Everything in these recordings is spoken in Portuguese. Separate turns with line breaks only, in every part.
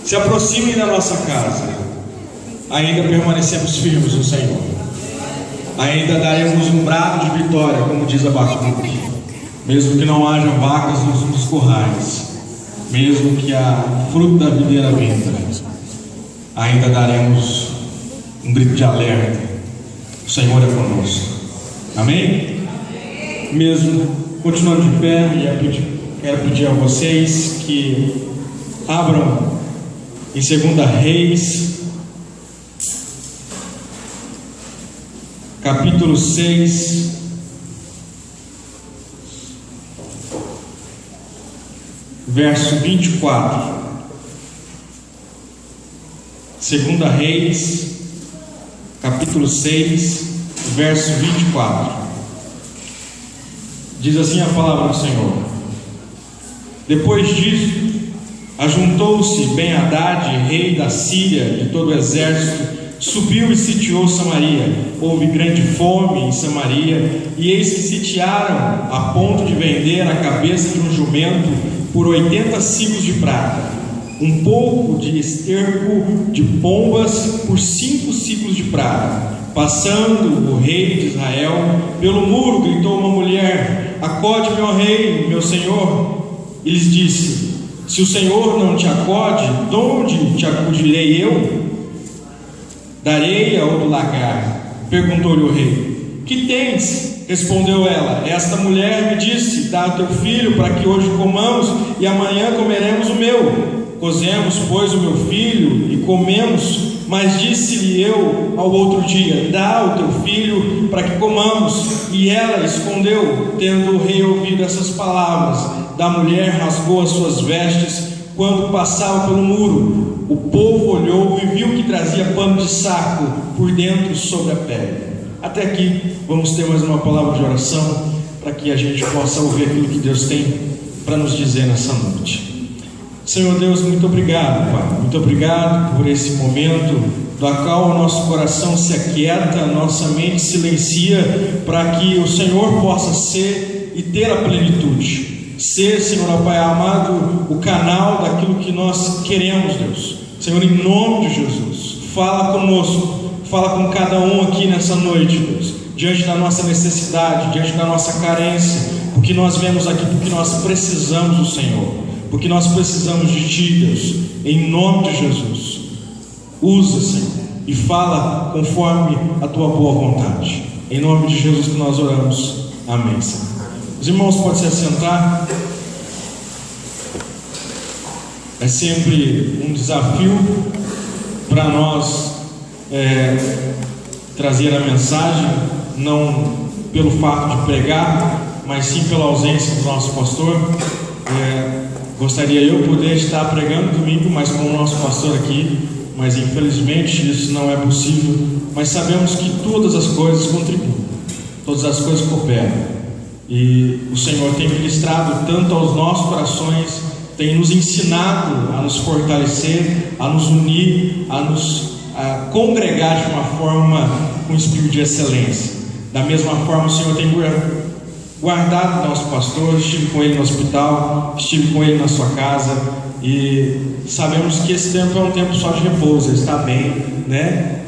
se aproximem da nossa casa, ainda permanecemos firmes no Senhor, ainda daremos um brado de vitória, como diz Abacuque, mesmo que não haja vacas nos currais, mesmo que a fruto da videira vinda, ainda daremos um grito de alerta: o Senhor é conosco. Amém? Mesmo continuando de pé, quero pedir a vocês que abram em 2 Reis, capítulo 6, verso 24. 2 Reis, capítulo 6, verso 24. Diz assim a palavra do Senhor: depois disso, ajuntou-se Ben-Hadad, rei da Síria, de todo o exército, subiu e sitiou Samaria. Houve grande fome em Samaria, e eis que sitiaram a ponto de vender a cabeça de um jumento por 80 siclos de prata, um pouco de esterco de pombas por 5 siclos de prata. Passando o rei de Israel pelo muro, gritou uma mulher: acode, meu rei, meu senhor. E lhes disse: se o Senhor não te acode, de onde te acudirei eu? Da areia ou do lagar? Perguntou-lhe o rei. Que tens? Respondeu ela: esta mulher me disse: dá teu filho para que hoje comamos e amanhã comeremos o meu. Cozemos, pois, o meu filho e comemos. Mas disse-lhe eu ao outro dia: dá o teu filho para que comamos. E ela escondeu. Tendo o rei ouvido essas palavras da mulher, rasgou as suas vestes quando passava pelo muro. O povo olhou e viu que trazia pano de saco por dentro sobre a pele. Até aqui. Vamos ter mais uma palavra de oração para que a gente possa ouvir aquilo que Deus tem para nos dizer nessa noite. Senhor Deus, muito obrigado, Pai. Muito obrigado por esse momento do qual o nosso coração se aquieta, a nossa mente silencia, para que o Senhor possa ser e ter a plenitude. Ser, Senhor, Pai amado, o canal daquilo que nós queremos, Deus. Senhor, em nome de Jesus, fala conosco, fala com cada um aqui nessa noite, Deus, diante da nossa necessidade, diante da nossa carência, porque nós vemos aqui, porque nós precisamos do Senhor. Porque nós precisamos de Ti, Deus, em nome de Jesus. Usa, Senhor, e fala conforme a Tua boa vontade. Em nome de Jesus que nós oramos. Amém, Senhor. Os irmãos podem se assentar. É sempre um desafio para nós trazer a mensagem, não pelo fato de pregar, mas sim pela ausência do nosso pastor. Gostaria eu poder estar pregando domingo, mas com o nosso pastor aqui, mas infelizmente isso não é possível. Mas sabemos que todas as coisas contribuem, todas as coisas cooperam, e o Senhor tem ministrado tanto aos nossos corações, tem nos ensinado a nos fortalecer, a nos unir, a congregar de uma forma com espírito de excelência. Da mesma forma, o Senhor tem guardado o nosso pastor. Estive com ele no hospital, estive com ele na sua casa, e sabemos que esse tempo é um tempo só de repouso. Ele está bem, né?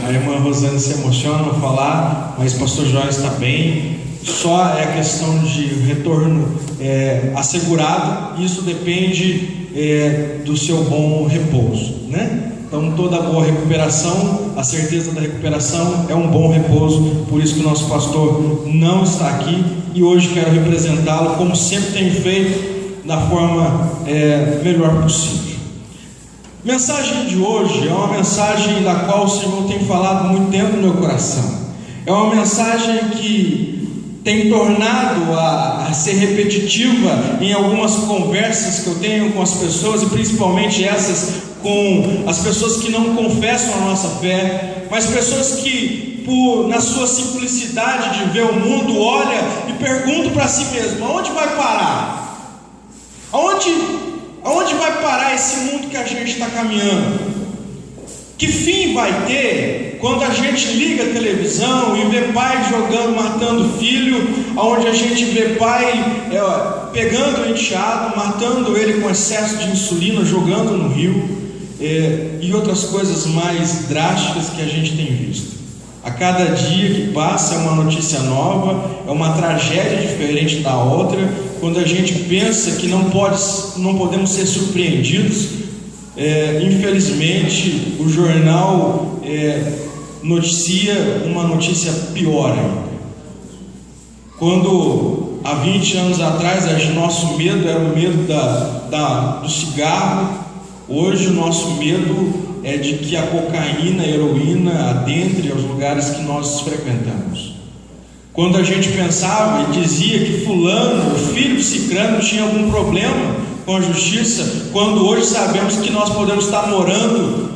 A irmã Rosana se emociona ao falar, mas o pastor João está bem. Só é a questão de retorno assegurado. Isso depende do seu bom repouso, né? Então toda boa recuperação, a certeza da recuperação é um bom repouso. Por isso que o nosso pastor não está aqui, e hoje quero representá-lo como sempre tenho feito, da forma melhor possível. A mensagem de hoje é uma mensagem da qual o Senhor tem falado muito tempo no meu coração. É uma mensagem que tem tornado a ser repetitiva em algumas conversas que eu tenho com as pessoas, e principalmente essas com as pessoas que não confessam a nossa fé, mas pessoas que, na sua simplicidade de ver o mundo, olha e perguntam para si mesmo: aonde vai parar? Aonde vai parar esse mundo que a gente está caminhando? Que fim vai ter quando a gente liga a televisão e vê pai jogando, matando filho, onde a gente vê pai pegando o enteado, matando ele com excesso de insulina, jogando no rio, e outras coisas mais drásticas que a gente tem visto. A cada dia que passa é uma notícia nova, é uma tragédia diferente da outra. Quando a gente pensa que não podemos ser surpreendidos, infelizmente o jornal noticia uma notícia pior ainda. Quando há 20 anos atrás nosso medo era o medo do cigarro, hoje o nosso medo é de que a cocaína, a heroína adentre aos lugares que nós frequentamos. Quando a gente pensava e dizia que fulano, o filho de cicrano, tinha algum problema com a justiça, quando hoje sabemos que nós podemos estar morando,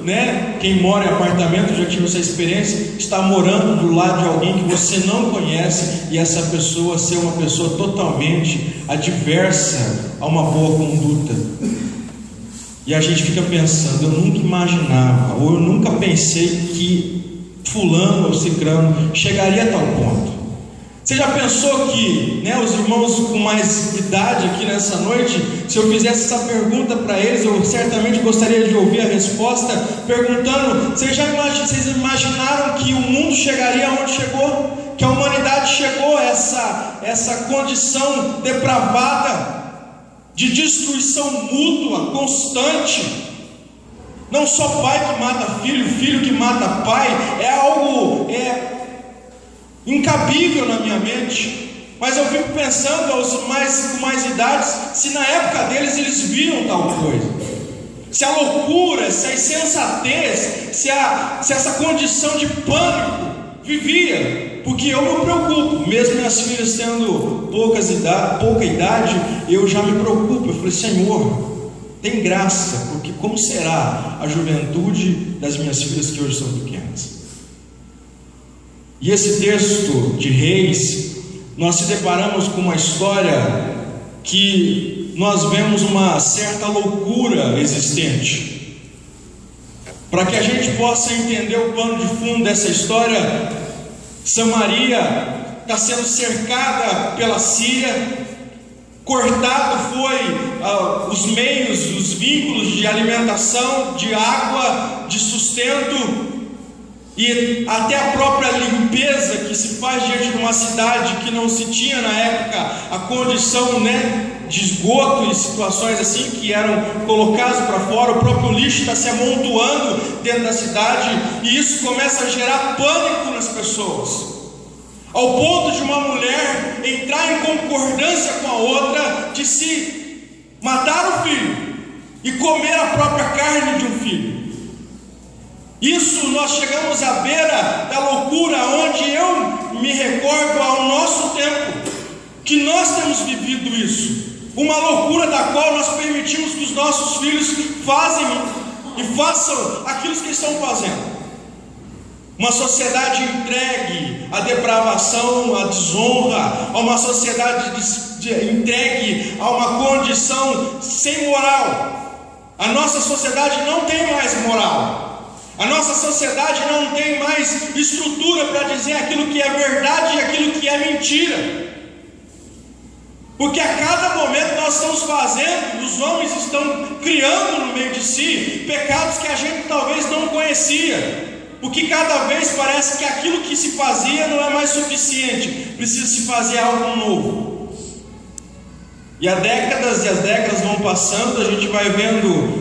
quem mora em apartamento, já tive essa experiência, está morando do lado de alguém que você não conhece, e essa pessoa ser uma pessoa totalmente adversa a uma boa conduta. E a gente fica pensando, eu nunca imaginava, ou eu nunca pensei que fulano ou cicrano chegaria a tal ponto. Você já pensou que, os irmãos com mais idade aqui nessa noite, se eu fizesse essa pergunta para eles, eu certamente gostaria de ouvir a resposta, perguntando, vocês imaginaram que o mundo chegaria onde chegou? Que a humanidade chegou a essa condição depravada, de destruição mútua, constante? Não só pai que mata filho, filho que mata pai, é algo incabível na minha mente. Mas eu fico pensando, aos com mais idades, se na época deles eles viram tal coisa, se a loucura, se a insensatez, se essa condição de pânico vivia. Porque eu me preocupo, mesmo minhas filhas tendo pouca idade, eu já me preocupo. Eu falei, Senhor, tem graça, porque como será a juventude das minhas filhas que hoje são pequenas? E esse texto de Reis, nós se deparamos com uma história que nós vemos uma certa loucura existente. Para que a gente possa entender o pano de fundo dessa história, Samaria está sendo cercada pela Síria, cortado foi os meios, os vínculos de alimentação, de água, de sustento, e até a própria limpeza que se faz diante de uma cidade que não se tinha na época a condição de esgoto e situações assim que eram colocados para fora. O próprio lixo está se amontoando dentro da cidade, e isso começa a gerar pânico nas pessoas, ao ponto de uma mulher entrar em concordância com a outra de se matar o filho e comer a própria carne de um filho. Isso nós chegamos à beira da loucura, onde eu me recordo ao nosso tempo, que nós temos vivido isso. Uma loucura da qual nós permitimos que os nossos filhos façam aquilo que estão fazendo. Uma sociedade entregue à depravação, à desonra, a uma sociedade entregue a uma condição sem moral. A nossa sociedade não tem mais moral. A nossa sociedade não tem mais estrutura para dizer aquilo que é verdade e aquilo que é mentira. Porque a cada momento nós estamos fazendo, os homens estão criando no meio de si pecados que a gente talvez não conhecia. Porque cada vez parece que aquilo que se fazia não é mais suficiente, precisa se fazer algo novo. E as décadas vão passando, a gente vai vendo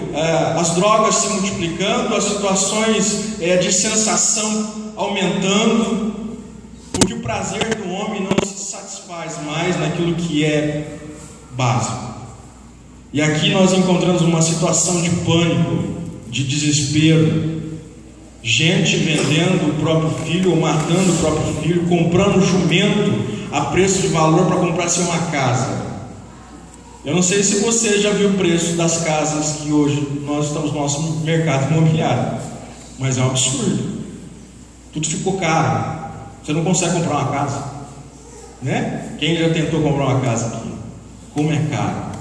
as drogas se multiplicando, as situações de sensação aumentando, porque o prazer do homem não se satisfaz mais naquilo que é básico. E aqui nós encontramos uma situação de pânico, de desespero, gente vendendo o próprio filho ou matando o próprio filho, comprando jumento a preço de valor para comprar-se uma casa. Eu não sei se você já viu o preço das casas que hoje nós estamos no nosso mercado imobiliário, mas é um absurdo. Tudo ficou caro. Você não consegue comprar uma casa, Quem já tentou comprar uma casa aqui? Como é caro.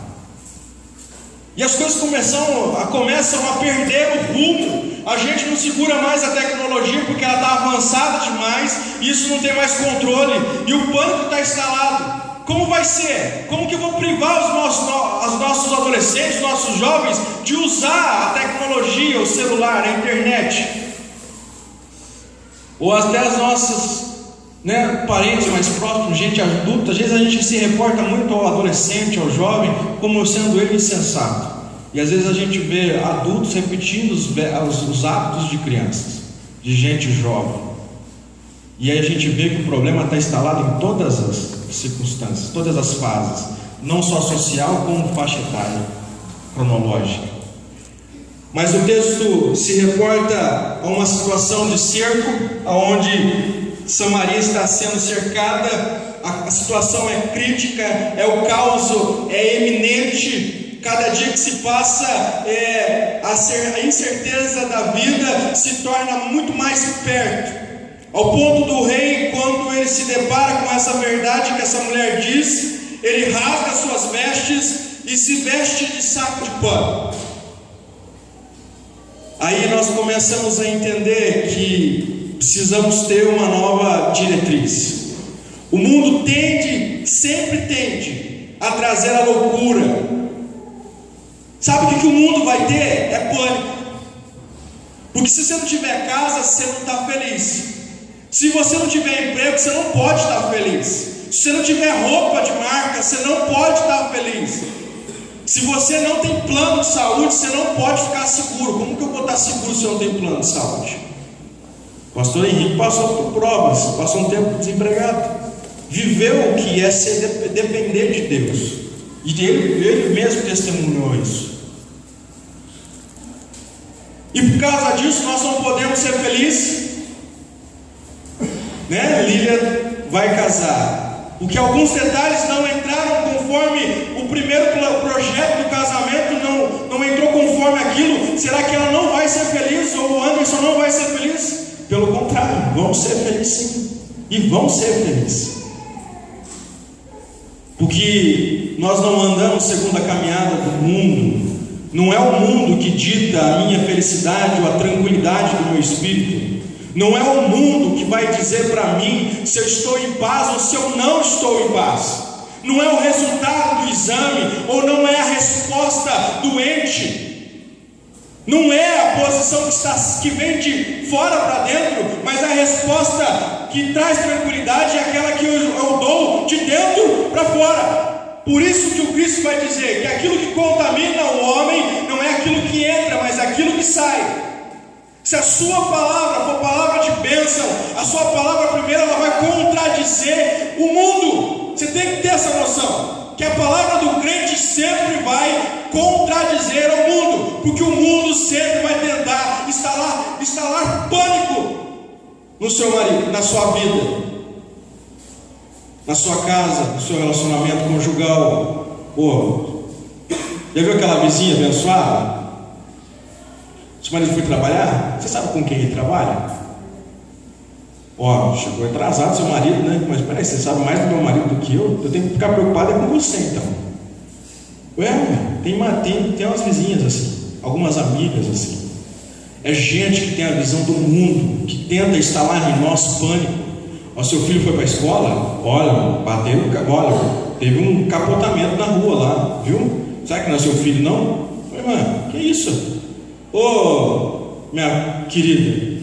E as coisas começam a perder o rumo. A gente não segura mais a tecnologia porque ela está avançada demais, e isso não tem mais controle, e o pânico está instalado. Como vai ser? Como que eu vou privar os nossos adolescentes, os nossos jovens, de usar a tecnologia, o celular, a internet? Ou até as nossas parentes mais próximos, gente adulta. Às vezes a gente se reporta muito ao adolescente, ao jovem, como sendo ele insensato. E às vezes a gente vê adultos repetindo os hábitos de crianças, de gente jovem. E aí a gente vê que o problema está instalado em todas as circunstâncias, todas as fases, não só social, como faixa etária, cronológica. Mas o texto se reporta a uma situação de cerco, onde Samaria está sendo cercada, a situação é crítica, o caos é eminente. Cada dia que se passa, a incerteza da vida se torna muito mais perto. Ao ponto do rei, quando ele se depara com essa verdade que essa mulher diz, ele rasga suas vestes e se veste de saco de pano. Aí nós começamos a entender que precisamos ter uma nova diretriz. O mundo sempre tende a trazer a loucura. Sabe o que o mundo vai ter? É pânico. Porque se você não tiver casa, você não está feliz. Se você não tiver emprego, você não pode estar feliz. Se você não tiver roupa de marca, você não pode estar feliz. Se você não tem plano de saúde, você não pode ficar seguro. Como que eu vou estar seguro se eu não tenho plano de saúde? O pastor Henrique passou por provas, passou um tempo desempregado, viveu o que é depender de Deus, e ele mesmo testemunhou isso. E por causa disso nós não podemos ser felizes. Lília vai casar, porque alguns detalhes não entraram conforme o primeiro projeto do casamento, não entrou conforme aquilo. Será que ela não vai ser feliz? Ou o Anderson não vai ser feliz? Pelo contrário, vão ser felizes sim, e vão ser felizes, porque nós não andamos segundo a caminhada do mundo. Não é o mundo que dita a minha felicidade ou a tranquilidade do meu espírito. Não é o mundo que vai dizer para mim se eu estou em paz ou se eu não estou em paz. Não é o resultado do exame, ou não é a resposta doente. Não é a posição que vem de fora para dentro, mas a resposta que traz tranquilidade é aquela que eu dou de dentro para fora. Por isso que o Cristo vai dizer que aquilo que contamina o homem não é aquilo que entra, mas aquilo que sai. Se a sua palavra for palavra de bênção, a sua palavra primeiro ela vai contradizer o mundo. Você tem que ter essa noção, que a palavra do crente sempre vai contradizer o mundo, porque o mundo sempre vai tentar instalar pânico no seu marido, na sua vida, na sua casa, no seu relacionamento conjugal. Já viu aquela vizinha abençoada? Seu marido foi trabalhar? Você sabe com quem ele trabalha? Chegou atrasado seu marido, né? Mas peraí, você sabe mais do meu marido do que eu? Eu tenho que ficar preocupado com você então. Tem umas vizinhas assim, algumas amigas assim. É gente que tem a visão do mundo, que tenta instalar em nós pânico. Seu filho foi para a escola? Teve um capotamento na rua lá, viu? Sabe que não é seu filho não? Irmã, que isso? Minha querida,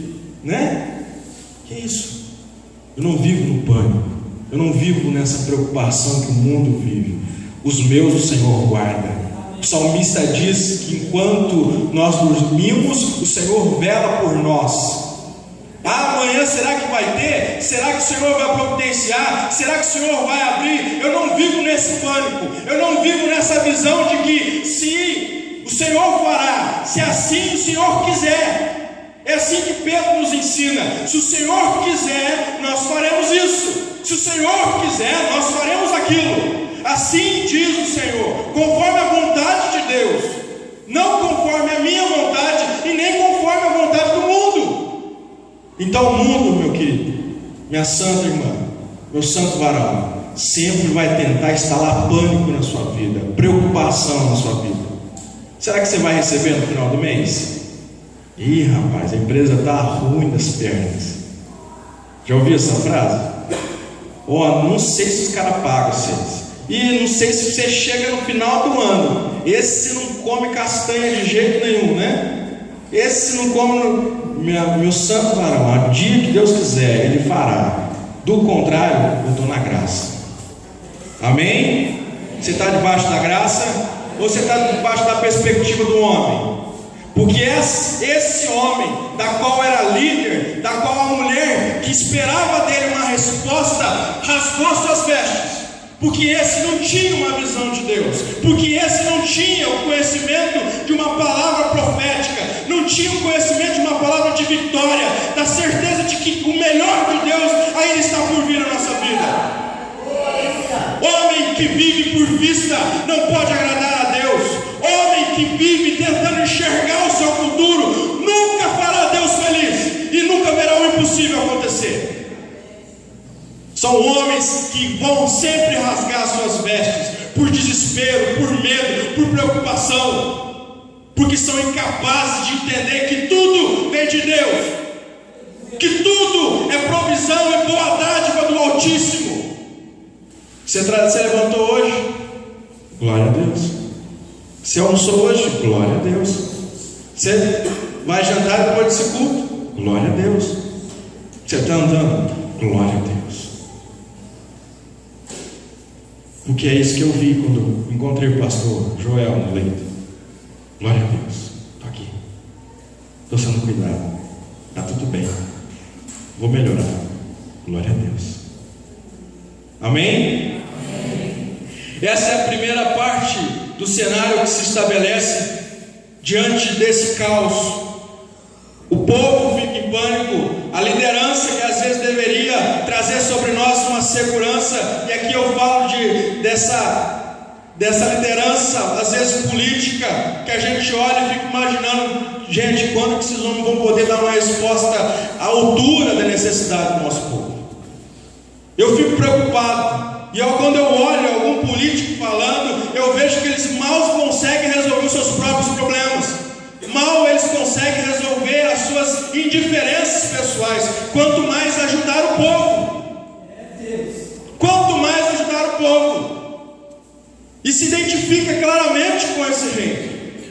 Que isso? Eu não vivo no pânico, eu não vivo nessa preocupação que o mundo vive. Os meus o Senhor guarda. O salmista diz que enquanto nós dormimos, o Senhor vela por nós. Amanhã será que vai ter? Será que o Senhor vai providenciar? Será que o Senhor vai abrir? Eu não vivo nesse pânico, eu não vivo nessa visão de que se o Senhor fará, se assim o Senhor quiser. É assim que Pedro nos ensina: se o Senhor quiser, nós faremos isso. Se o Senhor quiser, nós faremos aquilo. Assim diz o Senhor, conforme a vontade de Deus, não conforme a minha vontade e nem conforme a vontade do mundo. Então o mundo, meu querido, minha santa irmã, meu santo varão, sempre vai tentar instalar pânico na sua vida, preocupação na sua vida. Será que você vai receber no final do mês? Ih, rapaz, a empresa está ruim das pernas. Já ouviu essa frase? Ó, não sei se os caras pagam vocês. E não sei se você chega no final do ano. Esse não come castanha de jeito nenhum, né? Esse não come. Meu santo varão, o dia que Deus quiser, Ele fará. Do contrário, eu estou na graça. Amém? Você está debaixo da graça? Ou você está debaixo da perspectiva do homem? Porque esse homem, da qual era líder, da qual a mulher que esperava dele uma resposta, rasgou suas vestes. Porque esse não tinha uma visão de Deus, porque esse não tinha o conhecimento de uma palavra profética, não tinha o conhecimento de uma palavra de vitória, da certeza de que o melhor de Deus ainda está por vir na nossa vida. Homem que vive por vista não pode agradar a Deus. Homem que vive tentando enxergar o seu futuro nunca fará Deus feliz e nunca verá o impossível acontecer. São homens que vão sempre rasgar suas vestes por desespero, por medo, por preocupação, porque são incapazes de entender que tudo vem de Deus, que tudo é provisão e boa dádiva do Altíssimo. Você levantou hoje? Glória a Deus. Você almoçou hoje? Glória a Deus. Você vai jantar depois desse culto? Glória a Deus. Você está andando? Glória a Deus. Porque é isso que eu vi quando encontrei o pastor Joel no leito. Glória a Deus. Estou aqui. Estou sendo cuidado. Está tudo bem. Vou melhorar. Glória a Deus. Amém? Amém? Essa é a primeira parte do cenário que se estabelece diante desse caos. O povo fica em pânico. A liderança que às vezes deveria trazer sobre nós uma segurança, e aqui eu falo dessa liderança, às vezes política, que a gente olha e fica imaginando, gente, quando que esses homens vão poder dar uma resposta à altura da necessidade do nosso povo? Eu fico preocupado, e quando eu olho algum político falando, eu vejo que eles mal conseguem resolver os seus próprios problemas. Mal eles conseguem resolver as suas indiferenças pessoais, quanto mais ajudar o povo. Quanto mais ajudar o povo. E se identifica claramente com esse rei.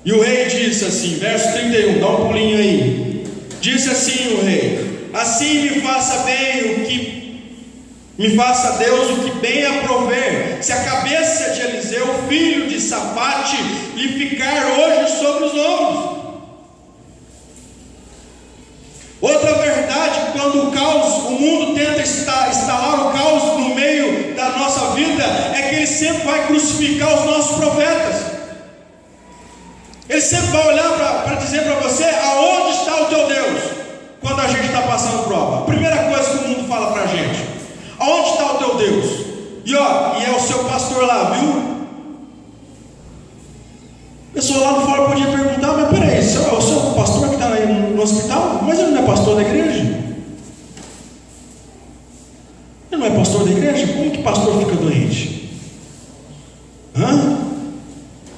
E o rei disse assim, verso 31, dá um pulinho aí. Disse assim o rei: assim me faça Deus o que bem aprouver, se a cabeça de Eliseu, filho de Safate, lhe ficar hoje sobre os ombros. Outra verdade, quando o mundo tenta instalar o caos no meio da nossa vida, é que ele sempre vai crucificar os nossos profetas. Ele sempre vai olhar para dizer para você, aonde está o teu Deus? Quando a gente está passando prova, a primeira coisa que o mundo fala para a gente: aonde está o teu Deus? E é o seu pastor lá, viu? A pessoa lá no fora podia perguntar, mas peraí, é o seu pastor que está aí no hospital? Mas ele não é pastor da igreja? Ele não é pastor da igreja? Como que pastor fica doente?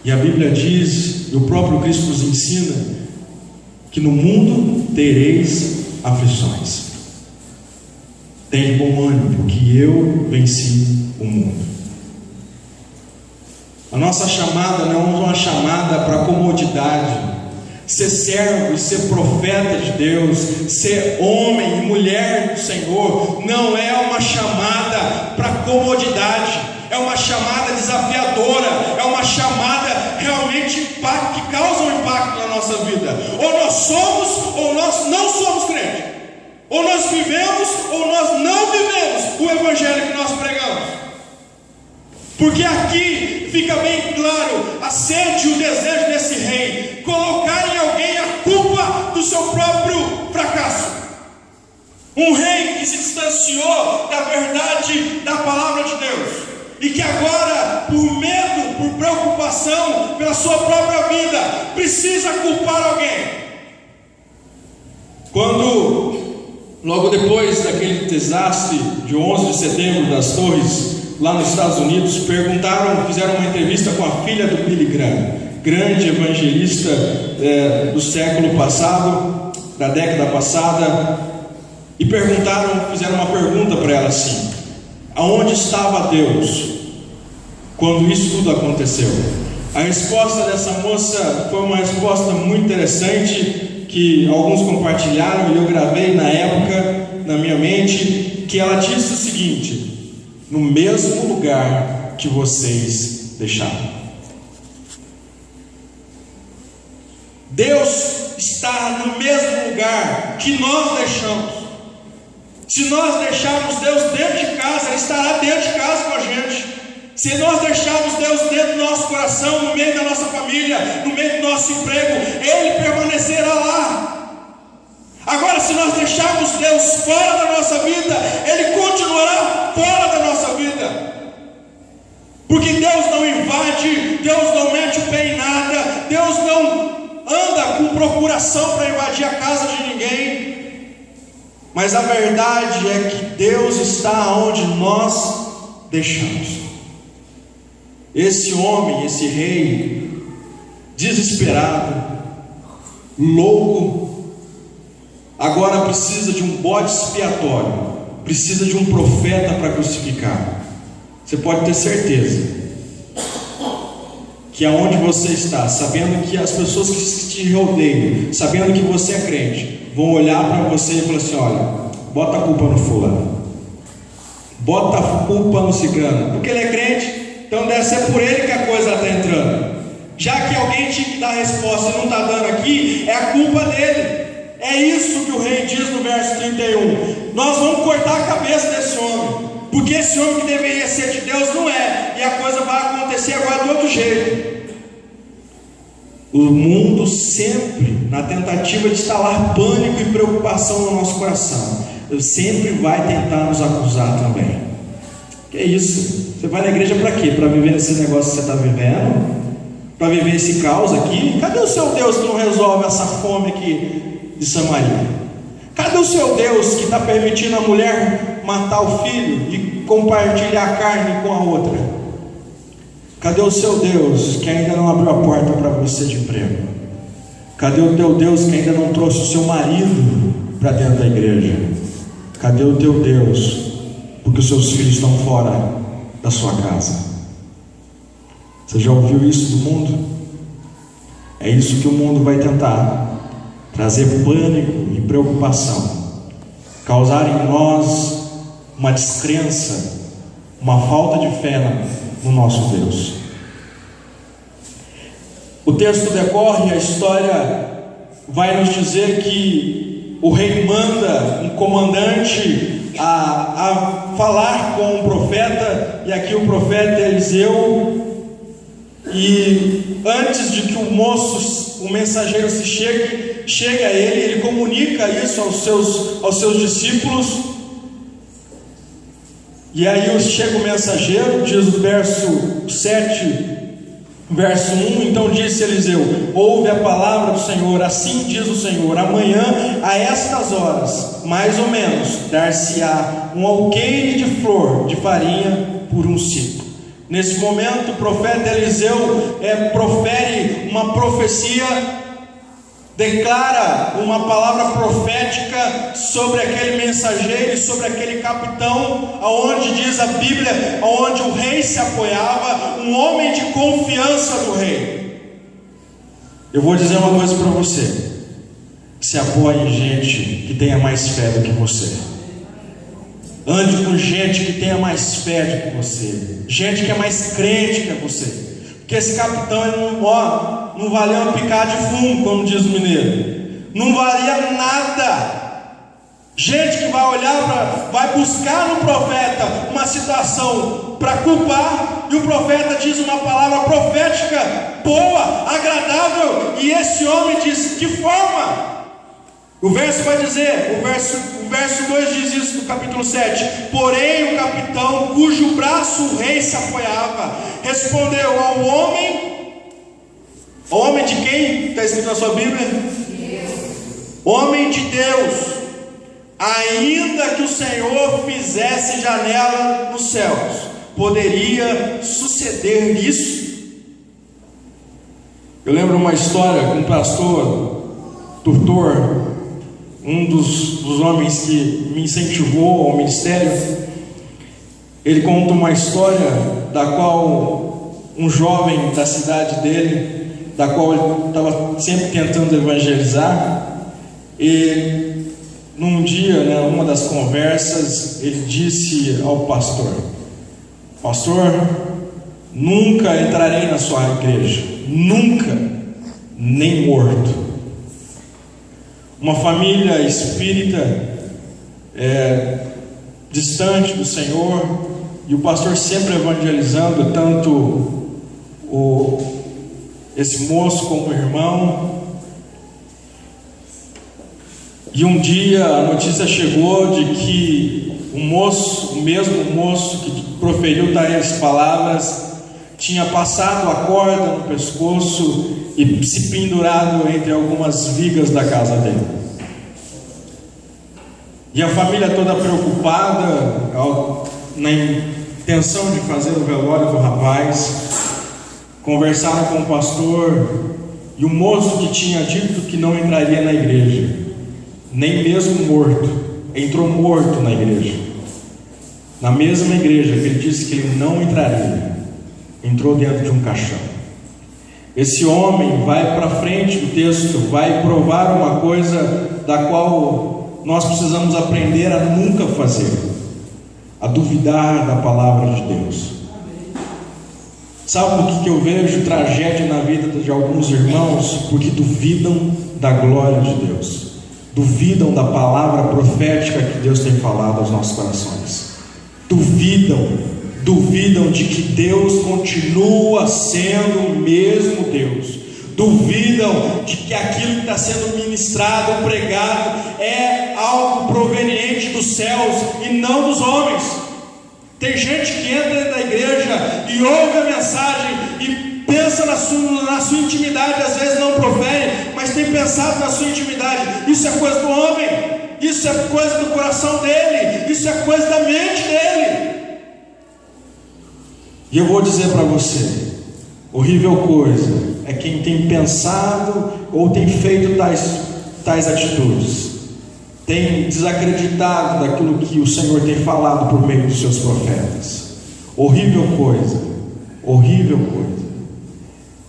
E a Bíblia diz, e o próprio Cristo nos ensina, que no mundo tereis aflições. Tenha bom ânimo, porque eu venci o mundo. A nossa chamada não é uma chamada para comodidade. Ser servo e ser profeta de Deus, ser homem e mulher do Senhor, não é uma chamada para comodidade. É uma chamada desafiadora. É uma chamada realmente que causa um impacto na nossa vida. Ou nós somos, ou nós não somos crentes. Ou nós vivemos, ou nós não vivemos o evangelho que nós pregamos. Porque aqui fica bem claro a sede e o desejo desse rei: colocar em alguém a culpa do seu próprio fracasso. Um rei que se distanciou da verdade da palavra de Deus, e que agora, por medo, por preocupação pela sua própria vida, precisa culpar alguém. Quando, logo depois daquele desastre de 11 de setembro das torres, lá nos Estados Unidos, fizeram uma entrevista com a filha do Billy Graham, grande evangelista do século passado, da década passada, e fizeram uma pergunta para ela assim: aonde estava Deus quando isso tudo aconteceu? A resposta dessa moça foi uma resposta muito interessante, que alguns compartilharam e eu gravei na época na minha mente, que ela disse o seguinte: no mesmo lugar que vocês deixaram. Deus está no mesmo lugar que nós deixamos. Se nós deixarmos Deus dentro de casa, Ele estará dentro de casa com a gente. Se nós deixarmos Deus dentro do nosso coração, no meio da nossa família, no meio do nosso emprego, Ele permanecerá lá. Agora, se nós deixarmos Deus fora da nossa vida, Ele continuará fora da nossa vida. Porque Deus não invade, Deus não mete o pé em nada, Deus não anda com procuração para invadir a casa de ninguém. Mas a verdade é que Deus está onde nós deixamos. Esse homem, esse rei, desesperado, louco, agora precisa de um bode expiatório, precisa de um profeta para crucificar. Você pode ter certeza que aonde você está, sabendo que as pessoas que te rodeiam, sabendo que você é crente, vão olhar para você e falar assim: olha, bota a culpa no fulano, bota a culpa no cigano, porque ele é crente, então deve ser por ele que a coisa está entrando. Já que alguém tinha que dar a resposta e não está dando aqui, é a culpa dele. É isso que o rei diz no verso 31. Nós vamos cortar a cabeça desse homem, porque esse homem que deveria ser de Deus não é, e a coisa vai acontecer agora de outro jeito. O mundo sempre, na tentativa de instalar pânico e preocupação no nosso coração, sempre vai tentar nos acusar também. Que é isso? Você vai na igreja para quê? Para viver esse negócio que você está vivendo? Para viver esse caos aqui? Cadê o seu Deus que não resolve essa fome aqui de Samaria? Cadê o seu Deus que está permitindo a mulher matar o filho e compartilhar a carne com a outra? Cadê o seu Deus que ainda não abriu a porta para você de emprego? Cadê o teu Deus que ainda não trouxe o seu marido para dentro da igreja? Cadê o teu Deus porque os seus filhos estão fora da sua casa? Você já ouviu isso do mundo? É isso que o mundo vai tentar: trazer pânico e preocupação, causar em nós uma descrença, uma falta de fé no nosso Deus. O texto decorre, a história vai nos dizer que o rei manda um comandante a falar com o profeta, e aqui o profeta Eliseu. E antes de que o mensageiro chegue a ele comunica isso aos seus discípulos. E aí chega o mensageiro, diz o verso 7, verso 1: então disse Eliseu: ouve a palavra do Senhor, assim diz o Senhor, amanhã a estas horas, mais ou menos, dar-se-á um alqueire de flor de farinha por um ciclo. Nesse momento o profeta Eliseu profere uma profecia, declara uma palavra profética sobre aquele mensageiro e sobre aquele capitão, aonde diz a Bíblia, aonde o rei se apoiava, um homem de confiança do rei. Eu vou dizer uma coisa para você: se apoie em gente que tenha mais fé do que você. Ande com gente que tenha mais fé do que você, gente que é mais crente que você. Porque esse capitão, ele não valia uma picada de fumo, como diz o mineiro. Não valia nada. Gente que vai olhar, vai buscar no profeta uma situação para culpar, e o profeta diz uma palavra profética boa, agradável, e esse homem diz: que forma? O verso vai dizer, o verso 2 diz isso no capítulo 7: porém o capitão, cujo braço o rei se apoiava, respondeu ao homem de quem? Está escrito na sua Bíblia? Deus. Homem de Deus: ainda que o Senhor fizesse janela nos céus, poderia suceder isso? Eu lembro uma história com um pastor, tutor, um dos homens que me incentivou ao ministério, ele conta uma história da qual um jovem da cidade dele, da qual ele estava sempre tentando evangelizar, e num dia, uma das conversas, ele disse ao pastor: pastor, nunca entrarei na sua igreja, nunca, nem morto. Uma família espírita distante do Senhor, e o pastor sempre evangelizando, tanto esse moço como o irmão. E um dia a notícia chegou de que o mesmo moço que proferiu tais palavras, tinha passado a corda no pescoço e se pendurado entre algumas vigas da casa dele. E a família toda preocupada, na intenção de fazer o velório do rapaz, conversaram com o pastor, e o moço que tinha dito que não entraria na igreja, nem mesmo morto, entrou morto na igreja, na mesma igreja que ele disse que ele não entraria, entrou dentro de um caixão. Esse homem vai para frente do texto, vai provar uma coisa da qual nós precisamos aprender a nunca fazer: a duvidar da palavra de Deus. Sabe por que eu vejo tragédia na vida de alguns irmãos? Porque duvidam da glória de Deus, duvidam da palavra profética que Deus tem falado aos nossos corações, duvidam de que Deus continua sendo o mesmo Deus, duvidam de que aquilo que está sendo ministrado, pregado, é algo proveniente dos céus e não dos homens. Tem gente que entra dentro da igreja e ouve a mensagem e pensa na sua intimidade, às vezes não profere, mas tem pensado na sua intimidade. Isso é coisa do homem, isso é coisa do coração dele, isso é coisa da mente dele. E eu vou dizer para você: horrível coisa é quem tem pensado ou tem feito tais atitudes, tem desacreditado daquilo que o Senhor tem falado por meio dos seus profetas. Horrível coisa,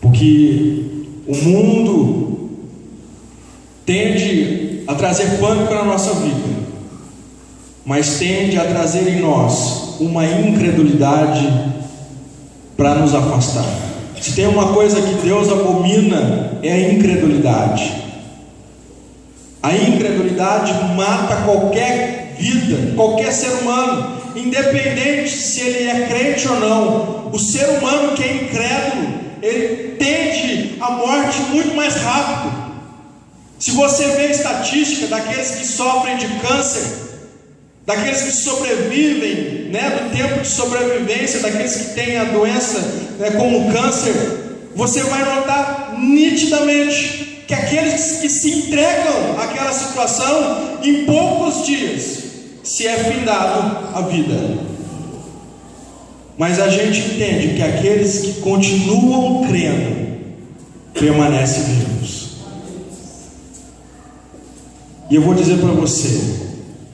porque o mundo tende a trazer pânico na nossa vida, mas tende a trazer em nós uma incredulidade para nos afastar. Se tem uma coisa que Deus abomina, é a incredulidade. A incredulidade mata qualquer vida, qualquer ser humano, independente se ele é crente ou não. O ser humano que é incrédulo, ele tende à morte muito mais rápido. Se você vê a estatística daqueles que sofrem de câncer, daqueles que sobrevivem, do tempo de sobrevivência, daqueles que têm a doença, como o câncer, você vai notar nitidamente que aqueles que se entregam àquela situação, em poucos dias se é findado a vida. Mas a gente entende que aqueles que continuam crendo permanecem vivos. E eu vou dizer para você: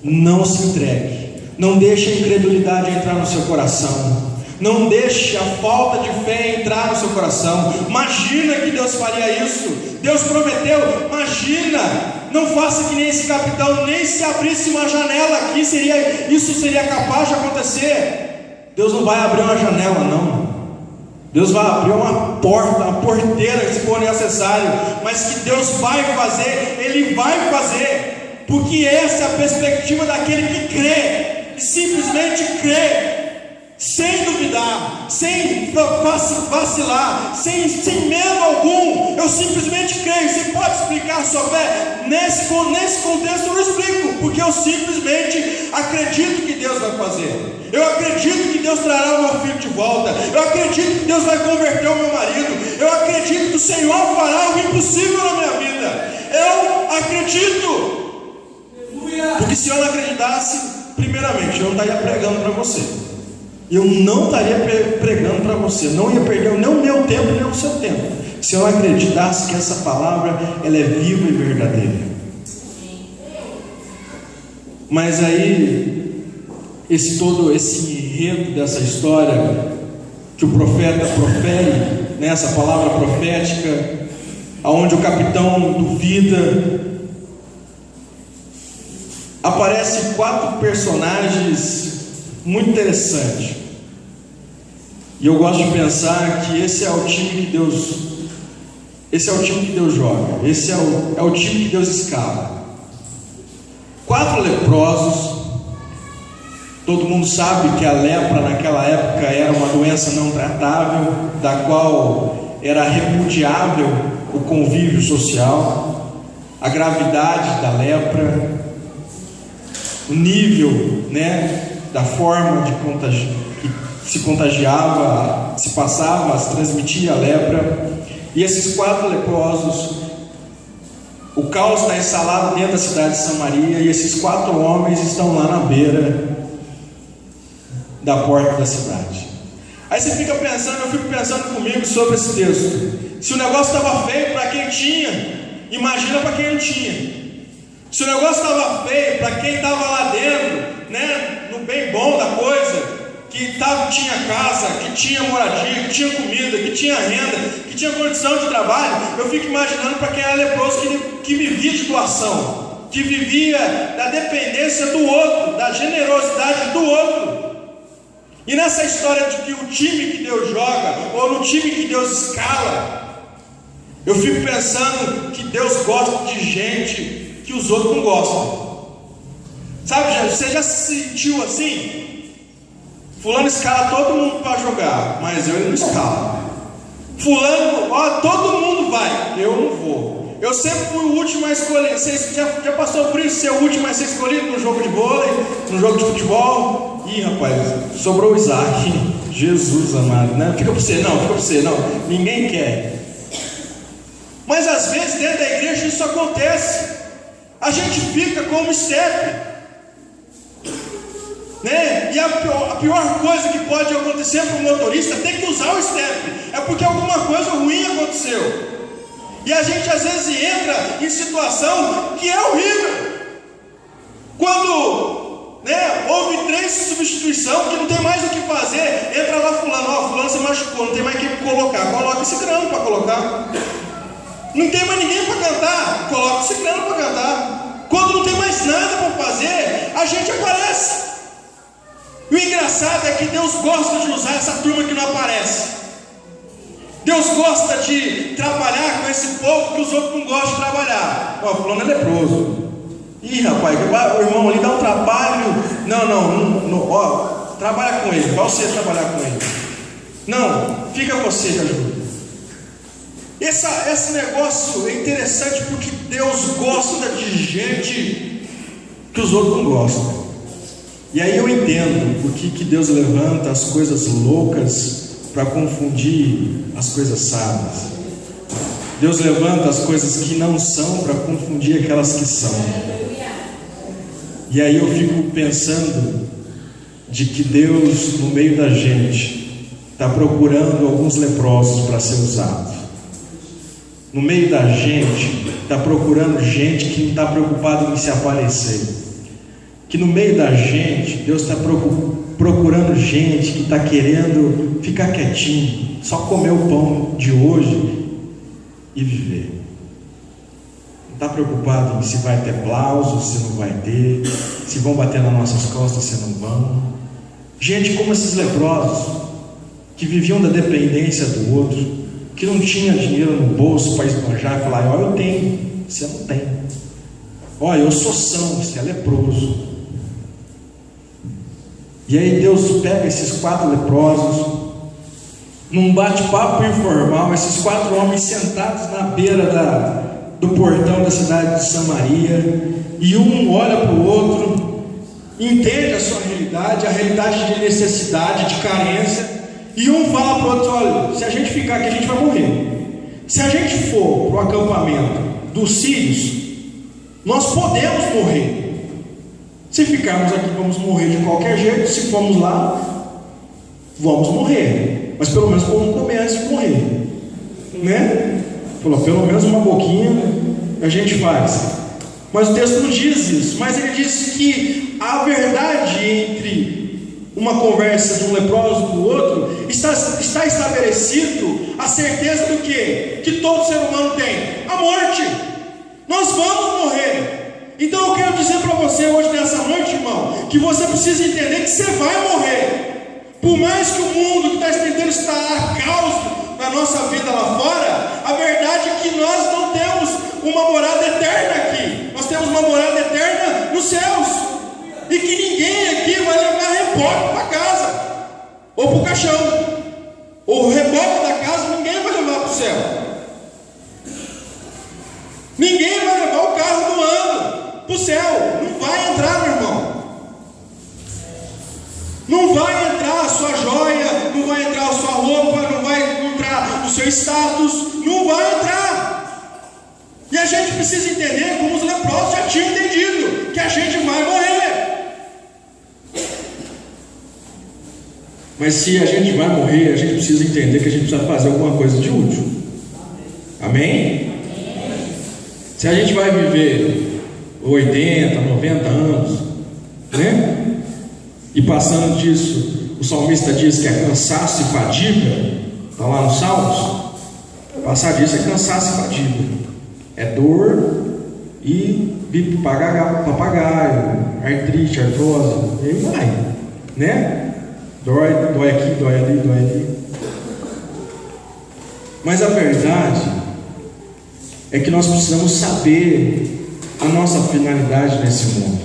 não se entregue, não deixe a incredulidade entrar no seu coração, não deixe a falta de fé entrar no seu coração. Imagina que Deus faria isso. Deus prometeu, imagina. Não faça que nem esse capitão, nem se abrisse uma janela aqui, isso seria capaz de acontecer. Deus não vai abrir uma janela, não. Deus vai abrir uma porta, uma porteira, se for necessário. Mas que Deus vai fazer, Ele vai fazer, porque essa é a perspectiva daquele que crê, que simplesmente crê, sem duvidar, sem vacilar, sem medo algum. Eu simplesmente creio. Você pode explicar a sua fé? Nesse contexto eu não explico, porque eu simplesmente acredito que Deus vai fazer. Eu acredito que Deus trará o meu filho de volta. Eu acredito que Deus vai converter o meu marido. Eu acredito que o Senhor fará o impossível na minha vida. Eu acredito. Porque se eu não acreditasse, primeiramente, eu não estaria pregando para você. Eu não estaria pregando para você, não ia perder nem o meu tempo, nem o seu tempo, se eu acreditasse que essa palavra ela é viva e verdadeira. Mas aí, todo esse enredo dessa história que o profeta profere, né, essa palavra profética, aonde o capitão duvida, aparece 4 personagens muito interessantes. E eu gosto de pensar que esse é o time que Deus joga, esse é o time que Deus escala. 4 leprosos. Todo mundo sabe que a lepra naquela época era uma doença não tratável, da qual era repudiável o convívio social, a gravidade da lepra, o nível, né, da forma que se contagiava, se passava, se transmitia a lepra. E esses 4 leprosos, o caos está instalado dentro da cidade de Samaria, e esses 4 homens estão lá na beira da porta da cidade. Aí você fica pensando, eu fico pensando comigo sobre esse texto. Se o negócio estava feio para quem tinha, imagina para quem não tinha. Se o negócio estava feio para quem estava lá dentro, né, no bem bom da coisa, que tinha casa, que tinha moradia, que tinha comida, que tinha renda, que tinha condição de trabalho, eu fico imaginando para quem era leproso, que vivia de doação, que vivia da dependência do outro, da generosidade do outro. E nessa história de que o time que Deus joga, ou no time que Deus escala, eu fico pensando que Deus gosta de gente que os outros não gostam. Sabe, você já se sentiu assim? Fulano escala todo mundo para jogar, mas ele não escala. Fulano, todo mundo vai, eu não vou. Eu sempre fui o último a escolher. Você já passou por isso? Ser o último a ser escolhido no jogo de vôlei, no jogo de futebol? Ih, rapaz, sobrou o Isaac. Jesus amado, né? Fica para você, não. Ninguém quer. Mas às vezes dentro da igreja isso acontece. A gente fica como Estepe, né? E a pior coisa que pode acontecer para o motorista é ter que usar o Estepe. É porque alguma coisa ruim aconteceu. E a gente às vezes entra em situação que é horrível. Quando, né, houve 3 substituição, que não tem mais o que fazer, entra lá fulano, fulano se machucou, não tem mais quem colocar, coloca esse grano para colocar. Não tem mais ninguém para cantar, coloca esse grano para cantar. Quando não tem mais nada para fazer, a gente aparece. E o engraçado é que Deus gosta de usar essa turma que não aparece. Deus gosta de trabalhar com esse povo que os outros não gostam de trabalhar. Fulano é leproso. Ih, rapaz, o irmão ali dá um trabalho. Não, trabalha com ele. Vai você trabalhar com ele. Não, fica você que ajuda. Esse negócio é interessante porque Deus gosta de gente que os outros não gostam. E aí eu entendo por que Deus levanta as coisas loucas para confundir as coisas sábias. Deus levanta as coisas que não são para confundir aquelas que são. E aí eu fico pensando de que Deus, no meio da gente, está procurando alguns leprosos para ser usados. No meio da gente, está procurando gente que não está preocupada em se aparecer. Que no meio da gente, Deus está procurando gente que está querendo ficar quietinho, só comer o pão de hoje e viver. Não está preocupado em se vai ter aplauso, se não vai ter, se vão bater nas nossas costas, se não vão. Gente como esses leprosos, que viviam da dependência do outro, que não tinha dinheiro no bolso para esbanjar e falar: olha, eu tenho, você não tem. Olha, eu sou são, você é leproso. E aí Deus pega esses 4 leprosos, num bate-papo informal, esses 4 homens sentados na beira do portão da cidade de Samaria, e um olha para o outro, entende a sua realidade, a realidade de necessidade, de carência, e um fala para o outro: olha, se a gente ficar aqui a gente vai morrer. Se a gente for para o acampamento dos sírios, nós podemos morrer. Se ficarmos aqui, vamos morrer de qualquer jeito. Se formos lá, vamos morrer. Mas pelo menos vamos comer antes de morrer, né? Falou, pelo menos uma boquinha a gente faz. Mas o texto não diz isso, mas ele diz que a verdade entre uma conversa de um leproso para o outro está estabelecido a certeza do quê? Que todo ser humano tem: a morte. Nós vamos morrer. Então eu quero dizer para você hoje nessa noite, irmão, que você precisa entender que você vai morrer. Por mais que o mundo que está tentando instalar caos na nossa vida lá fora, a verdade é que nós não temos uma morada eterna aqui. Nós temos uma morada eterna nos céus. E que ninguém aqui vai levar reboque para casa, ou para o caixão, ou o reboque da casa ninguém vai levar para o céu. Ninguém vai levar o carro do ano para o céu. Não vai entrar, meu irmão. Não vai entrar a sua joia, não vai entrar a sua roupa, não vai entrar o seu status, não vai entrar. E a gente precisa entender, como os leprosos já tinham entendido, que a gente vai morrer. Mas se a gente vai morrer, a gente precisa entender que a gente precisa fazer alguma coisa de útil. Amém? Se a gente vai viver 80, 90 anos, né? E passando disso, o salmista diz que é cansaço e fadiga. Está lá nos Salmos. Passar disso é cansaço e fadiga. É dor e bico papagaio, artrite, artrose, e aí vai, né? Dói aqui, dói ali, dói ali. Mas a verdade é que nós precisamos saber a nossa finalidade nesse mundo.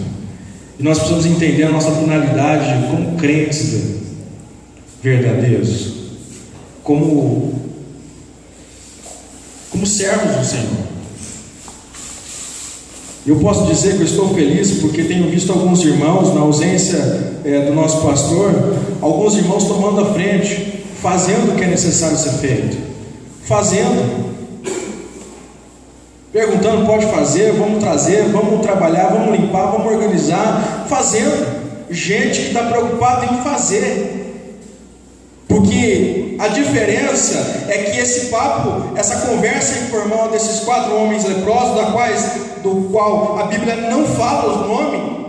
E nós precisamos entender a nossa finalidade como crentes verdadeiros, como servos do Senhor. Eu posso dizer que eu estou feliz porque tenho visto alguns irmãos, na ausência do nosso pastor, alguns irmãos tomando a frente, fazendo o que é necessário ser feito, perguntando: pode fazer, vamos trazer, vamos trabalhar, vamos limpar, vamos organizar, fazendo. Gente que está preocupada em fazer. Porque a diferença é que esse papo, essa conversa informal desses 4 homens leprosos, do qual a Bíblia não fala o nome,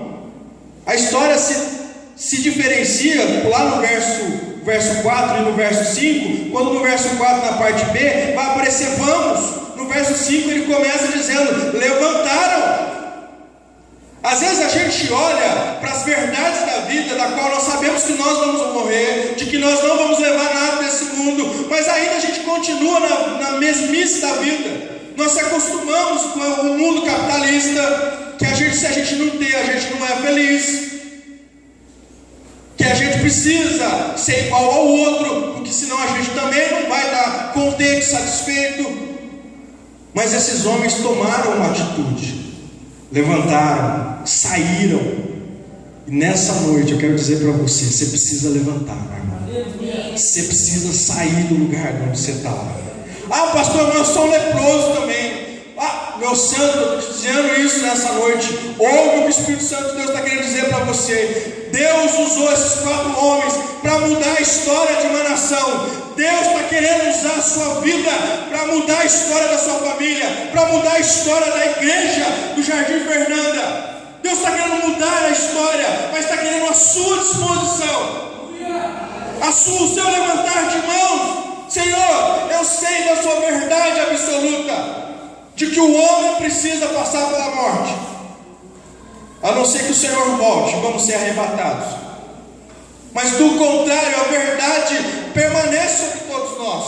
a história se diferencia lá no verso 4 e no verso 5, quando no verso 4, na parte B, vai aparecer vamos. No verso 5 ele começa dizendo: levantaram. Às vezes a gente olha para as verdades da vida, da qual nós sabemos que nós vamos morrer, de que nós não vamos levar nada desse mundo, mas ainda a gente continua na mesmice da vida. Nós se acostumamos com o mundo capitalista, que se a gente não ter, a gente não é feliz, que a gente precisa ser igual ao outro, porque senão a gente também não vai estar contente, satisfeito. Mas esses homens tomaram uma atitude, levantaram, saíram. E nessa noite eu quero dizer para você: você precisa levantar, meu irmão. Você precisa sair do lugar onde você está. Ah, pastor, mas eu sou um leproso também. Ah, meu santo, eu estou te dizendo isso nessa noite. Ouve o que o Espírito Santo de Deus está querendo dizer para você. Deus usou esses 4 homens para mudar a história de uma nação. Deus está querendo usar a sua vida para mudar a história da sua família, para mudar a história da igreja do Jardim Fernanda. Deus está querendo mudar a história, mas está querendo a sua disposição, o seu levantar de mãos. Senhor, eu sei da sua verdade absoluta, de que o homem precisa passar pela morte, a não ser que o Senhor volte, vamos ser arrebatados. Mas do contrário, a verdade permanece sobre todos nós,